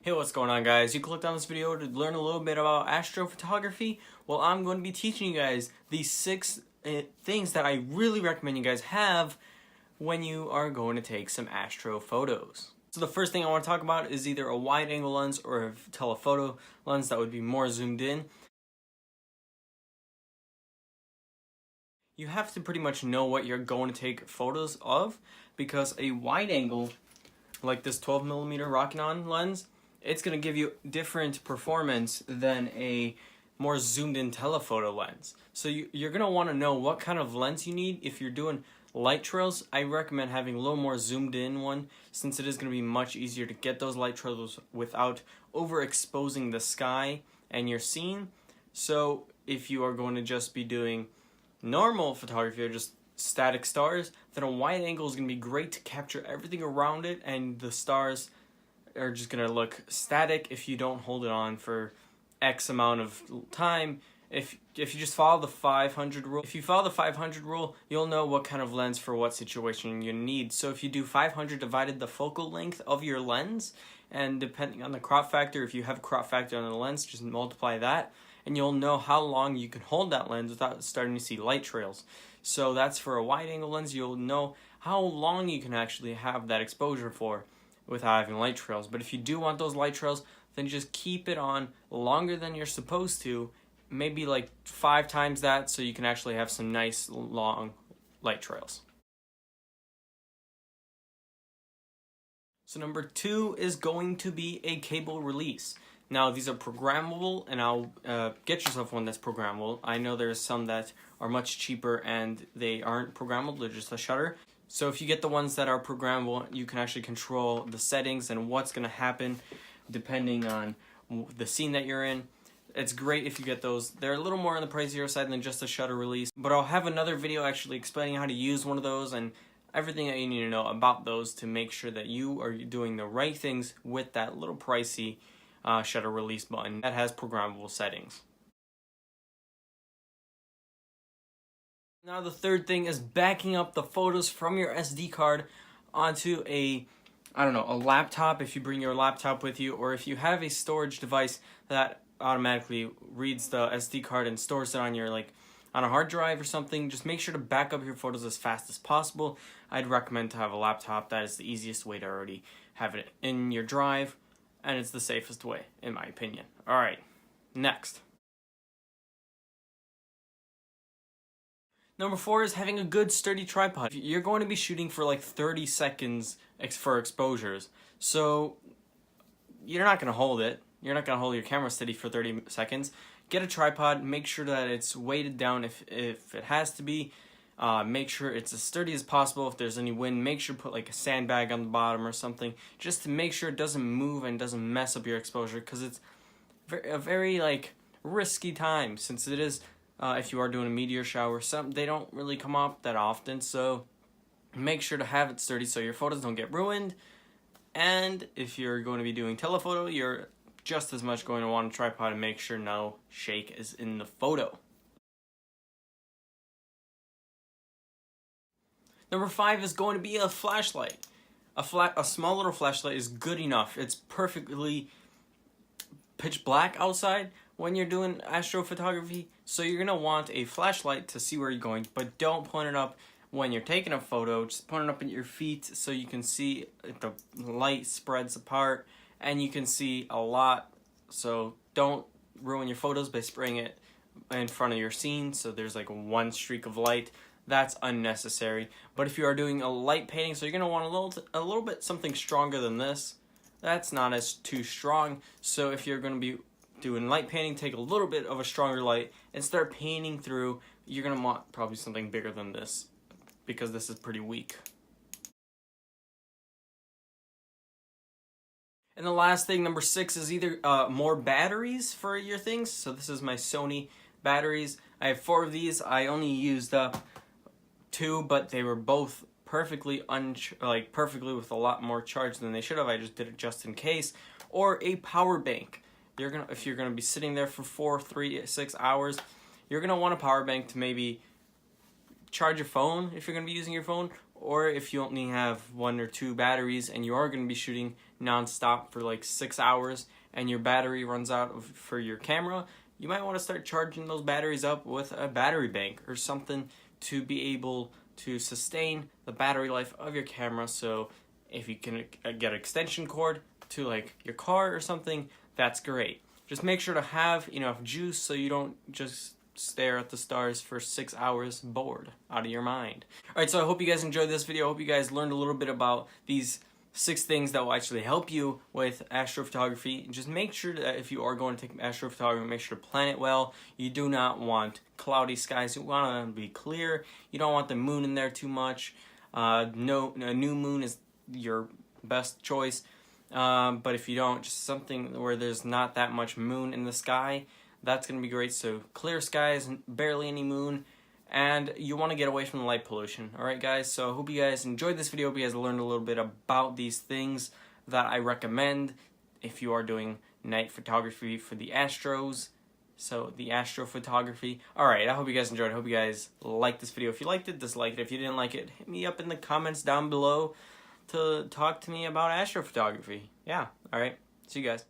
Hey, what's going on, guys? You clicked on this video to learn a little bit about astrophotography. Well, I'm going to be teaching you guys these 6 things that I really recommend you guys have when you are going to take some astro photos. So the first thing I want to talk about is either a wide angle lens or a telephoto lens that would be more zoomed in. You have to pretty much know what you're going to take photos of, because a wide angle like this 12mm Rokinon lens, it's going to give you different performance than a more zoomed in telephoto lens. So you're going to want to know what kind of lens you need. If you're doing light trails, I recommend having a little more zoomed in one, since it is going to be much easier to get those light trails without overexposing the sky and your scene. So if you are going to just be doing normal photography or just static stars, then a wide angle is going to be great to capture everything around it, and the stars are just going to look static if you don't hold it on for X amount of time. If you just follow the 500 rule, you'll know what kind of lens for what situation you need. So if you do 500 divided the focal length of your lens, and depending on the crop factor, if you have a crop factor on the lens, just multiply that, and you'll know how long you can hold that lens without starting to see light trails. So that's for a wide angle lens. You'll know how long you can actually have that exposure for without having light trails. But if you do want those light trails, then just keep it on longer than you're supposed to, maybe like 5 times that, so you can actually have some nice long light trails. So number 2 is going to be a cable release. Now these are programmable, and I'll get yourself one that's programmable. I know there's some that are much cheaper and they aren't programmable, they're just a shutter. So if you get the ones that are programmable, you can actually control the settings and what's going to happen depending on the scene that you're in. It's great if you get those. They're a little more on the pricier side than just a shutter release, but I'll have another video actually explaining how to use one of those and everything that you need to know about those to make sure that you are doing the right things with that little pricey shutter release button that has programmable settings. Now the third thing is backing up the photos from your SD card onto a laptop, if you bring your laptop with you, or if you have a storage device that automatically reads the SD card and stores it on your on a hard drive or something. Just make sure to back up your photos as fast as possible. I'd recommend to have a laptop. That is the easiest way to already have it in your drive, and it's the safest way, in my opinion. Alright, next. Number 4 is having a good sturdy tripod. You're going to be shooting for like 30 seconds for exposures, so you're not going to hold it. You're not going to hold your camera steady for 30 seconds. Get a tripod, make sure that it's weighted down if it has to be. Make sure it's as sturdy as possible. If there's any wind, make sure to put like a sandbag on the bottom or something, just to make sure it doesn't move and doesn't mess up your exposure, because it's a very risky time, since it is if you are doing a meteor shower, they don't really come up that often, so make sure to have it sturdy so your photos don't get ruined. And if you're going to be doing telephoto, you're just as much going to want a tripod and make sure no shake is in the photo. Number 5 is going to be a flashlight. A small little flashlight is good enough. It's perfectly pitch black outside when you're doing astrophotography, so you're going to want a flashlight to see where you're going, but don't point it up when you're taking a photo. Just point it up at your feet so you can see the light spreads apart and you can see a lot. So don't ruin your photos by spraying it in front of your scene so there's like one streak of light. That's unnecessary. But if you are doing a light painting, so you're going to want a little bit something stronger than this. That's not as too strong. So if you're going to be doing light painting, take a little bit of a stronger light and start painting through. You're going to want probably something bigger than this, because this is pretty weak. And the last thing, number 6, is either more batteries for your things. So this is my Sony batteries. I have 4 of these. I only used up 2, but they were both perfectly perfectly with a lot more charge than they should have. I just did it just in case. Or a power bank. If you're gonna be sitting there for 4, 3, 6 hours, you're gonna want a power bank to maybe charge your phone if you're gonna be using your phone, or if you only have 1 or 2 batteries and you are going to be shooting non-stop for like 6 hours and your battery runs out for your camera, you might want to start charging those batteries up with a battery bank or something to be able to sustain the battery life of your camera. So if you can get an extension cord to like your car or something, that's great. Just make sure to have enough juice so you don't just stare at the stars for 6 hours bored out of your mind. Alright, so I hope you guys enjoyed this video. I hope you guys learned a little bit about these 6 things that will actually help you with astrophotography. Just make sure that if you are going to take astrophotography, make sure to plan it well. You do not want cloudy skies. You want to be clear. You don't want the moon in there too much. A new moon is your best choice. But if you don't, just something where there's not that much moon in the sky, that's going to be great. So clear skies, barely any moon, and you want to get away from the light pollution. Alright guys, so I hope you guys enjoyed this video. I hope you guys learned a little bit about these things that I recommend if you are doing night photography for the Astros. So the astrophotography. Alright, I hope you guys enjoyed. I hope you guys liked this video. If you liked it, dislike it. If you didn't like it, hit me up in the comments down below to talk to me about astrophotography. Yeah, alright. See you guys.